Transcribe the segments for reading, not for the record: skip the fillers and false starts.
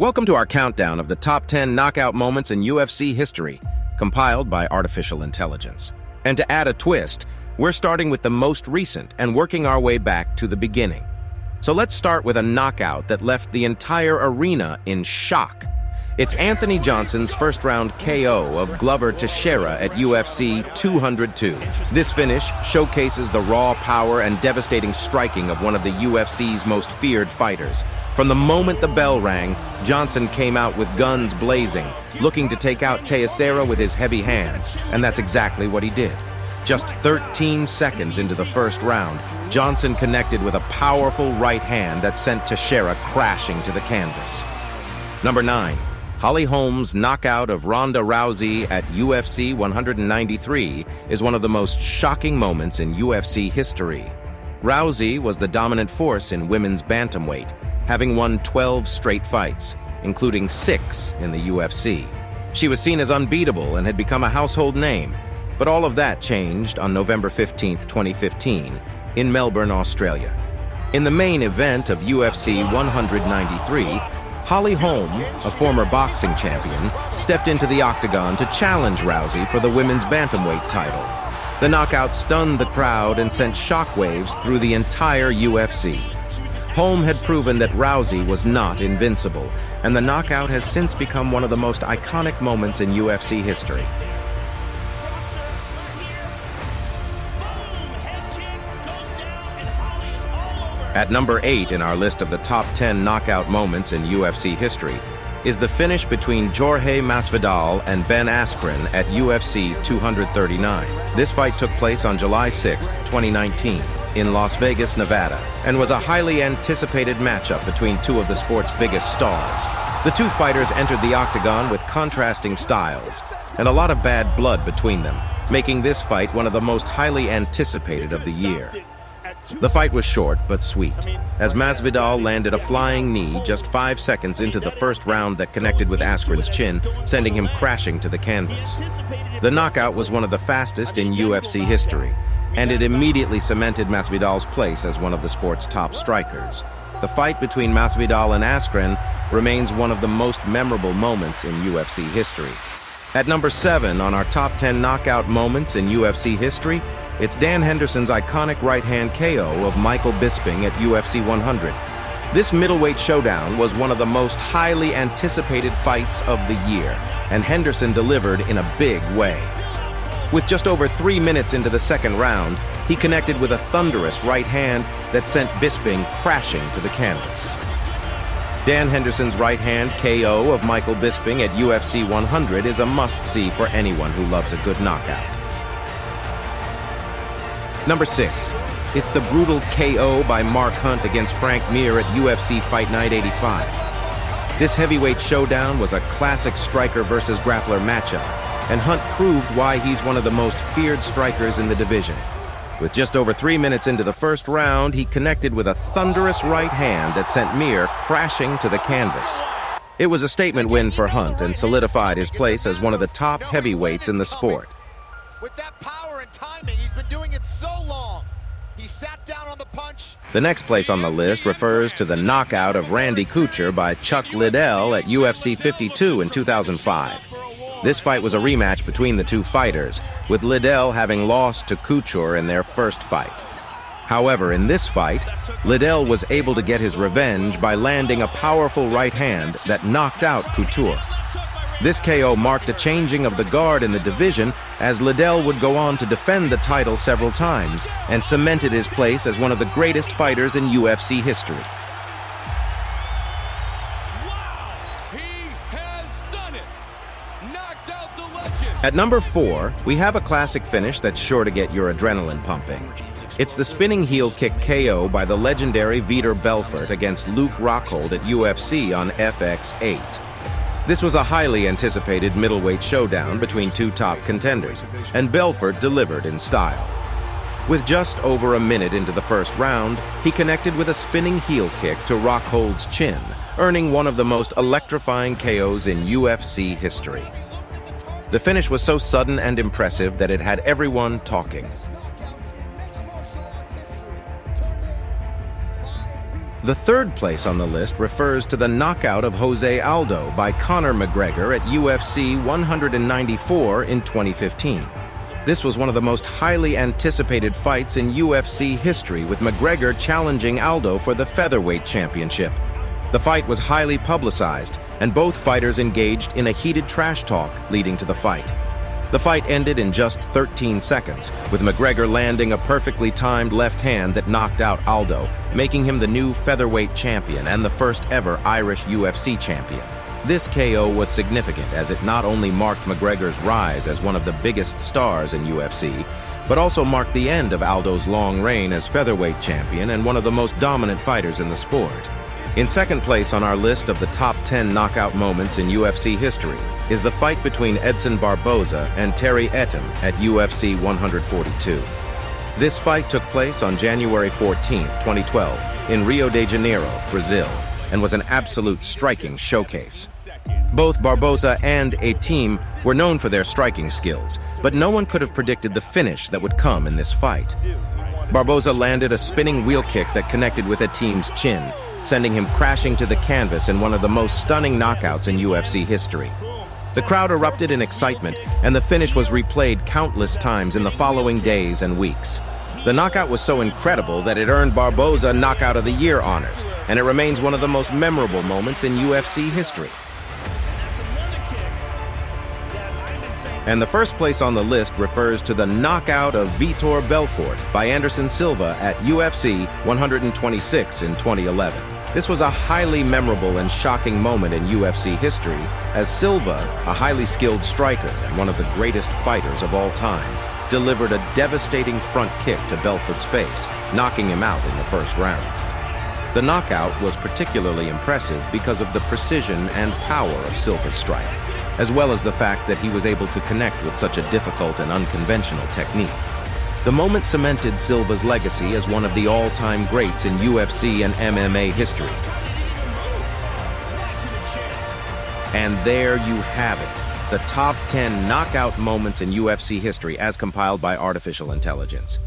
Welcome to our countdown of the top 10 knockout moments in UFC history, compiled by artificial intelligence. And to add a twist, we're starting with the most recent and working our way back to the beginning. So let's start with a knockout that left the entire arena in shock. It's Anthony Johnson's first-round KO of Glover Teixeira at UFC 202. This finish showcases the raw power and devastating striking of one of the UFC's most feared fighters. From the moment the bell rang, Johnson came out with guns blazing, looking to take out Teixeira with his heavy hands, and that's exactly what he did. Just 13 seconds into the first round, Johnson connected with a powerful right hand that sent Teixeira crashing to the canvas. Number 9. Holly Holm's knockout of Ronda Rousey at UFC 193 is one of the most shocking moments in UFC history. Rousey was the dominant force in women's bantamweight, having won 12 straight fights, including 6 in the UFC. She was seen as unbeatable and had become a household name, but all of that changed on November 15, 2015, in Melbourne, Australia. In the main event of UFC 193, Holly Holm, a former boxing champion, stepped into the octagon to challenge Rousey for the women's bantamweight title. The knockout stunned the crowd and sent shockwaves through the entire UFC. Holm had proven that Rousey was not invincible, and the knockout has since become one of the most iconic moments in UFC history. At number 8 in our list of the top 10 knockout moments in UFC history is the finish between Jorge Masvidal and Ben Askren at UFC 239. This fight took place on July 6, 2019, in Las Vegas, Nevada, and was a highly anticipated matchup between two of the sport's biggest stars. The two fighters entered the octagon with contrasting styles, and a lot of bad blood between them, making this fight one of the most highly anticipated of the year. The fight was short but sweet, as Masvidal landed a flying knee just 5 seconds into the first round that connected with Askren's chin, sending him crashing to the canvas. The knockout was one of the fastest in UFC history, and it immediately cemented Masvidal's place as one of the sport's top strikers. The fight between Masvidal and Askren remains one of the most memorable moments in UFC history. At number 7 on our top 10 knockout moments in UFC history, it's Dan Henderson's iconic right-hand KO of Michael Bisping at UFC 100. This middleweight showdown was one of the most highly anticipated fights of the year, and Henderson delivered in a big way. With just over 3 minutes into the second round, he connected with a thunderous right hand that sent Bisping crashing to the canvas. Dan Henderson's right-hand KO of Michael Bisping at UFC 100 is a must-see for anyone who loves a good knockout. Number 6. It's the brutal KO by Mark Hunt against Frank Mir at UFC Fight Night 85. This heavyweight showdown was a classic striker versus grappler matchup, and Hunt proved why he's one of the most feared strikers in the division. With just over 3 minutes into the first round, he connected with a thunderous right hand that sent Mir crashing to the canvas. It was a statement win for Hunt and solidified his place as one of the top heavyweights in the sport. With that power and timing, he's been doing it so long. He sat down on the punch. The next place on the list refers to the knockout of Randy Couture by Chuck Liddell at UFC 52 in 2005. This fight was a rematch between the two fighters, with Liddell having lost to Couture in their first fight. However, in this fight, Liddell was able to get his revenge by landing a powerful right hand that knocked out Couture. This KO marked a changing of the guard in the division, as Liddell would go on to defend the title several times and cemented his place as one of the greatest fighters in UFC history. Wow! He has done it! Knocked out the legend! At number 4, we have a classic finish that's sure to get your adrenaline pumping. It's the spinning heel kick KO by the legendary Vitor Belfort against Luke Rockhold at UFC on FX8. This was a highly anticipated middleweight showdown between two top contenders, and Belfort delivered in style. With just over a minute into the first round, he connected with a spinning heel kick to Rockhold's chin, earning one of the most electrifying KOs in UFC history. The finish was so sudden and impressive that it had everyone talking. The third place on the list refers to the knockout of Jose Aldo by Conor McGregor at UFC 194 in 2015. This was one of the most highly anticipated fights in UFC history, with McGregor challenging Aldo for the featherweight championship. The fight was highly publicized, and both fighters engaged in a heated trash talk leading to the fight. The fight ended in just 13 seconds, with McGregor landing a perfectly timed left hand that knocked out Aldo, making him the new featherweight champion and the first ever Irish UFC champion. This KO was significant, as it not only marked McGregor's rise as one of the biggest stars in UFC, but also marked the end of Aldo's long reign as featherweight champion and one of the most dominant fighters in the sport. In second place on our list of the top 10 knockout moments in UFC history is the fight between Edson Barboza and Terry Etim at UFC 142. This fight took place on January 14, 2012, in Rio de Janeiro, Brazil, and was an absolute striking showcase. Both Barboza and Etim were known for their striking skills, but no one could have predicted the finish that would come in this fight. Barboza landed a spinning wheel kick that connected with Etim's chin, sending him crashing to the canvas in one of the most stunning knockouts in UFC history. The crowd erupted in excitement, and the finish was replayed countless times in the following days and weeks. The knockout was so incredible that it earned Barboza Knockout of the Year honors, and it remains one of the most memorable moments in UFC history. And the first place on the list refers to the knockout of Vitor Belfort by Anderson Silva at UFC 126 in 2011. This was a highly memorable and shocking moment in UFC history, as Silva, a highly skilled striker and one of the greatest fighters of all time, delivered a devastating front kick to Belfort's face, knocking him out in the first round. The knockout was particularly impressive because of the precision and power of Silva's strike, as well as the fact that he was able to connect with such a difficult and unconventional technique. The moment cemented Silva's legacy as one of the all-time greats in UFC and MMA history. And there you have it, the top 10 knockout moments in UFC history as compiled by artificial intelligence.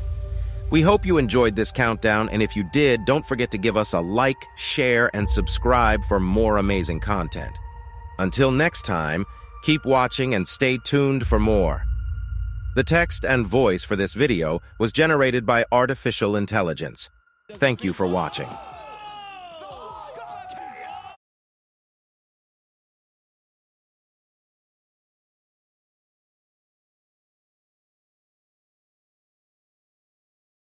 We hope you enjoyed this countdown, and if you did, don't forget to give us a like, share, and subscribe for more amazing content. Until next time, keep watching and stay tuned for more. The text and voice for this video was generated by artificial intelligence. Thank you for watching.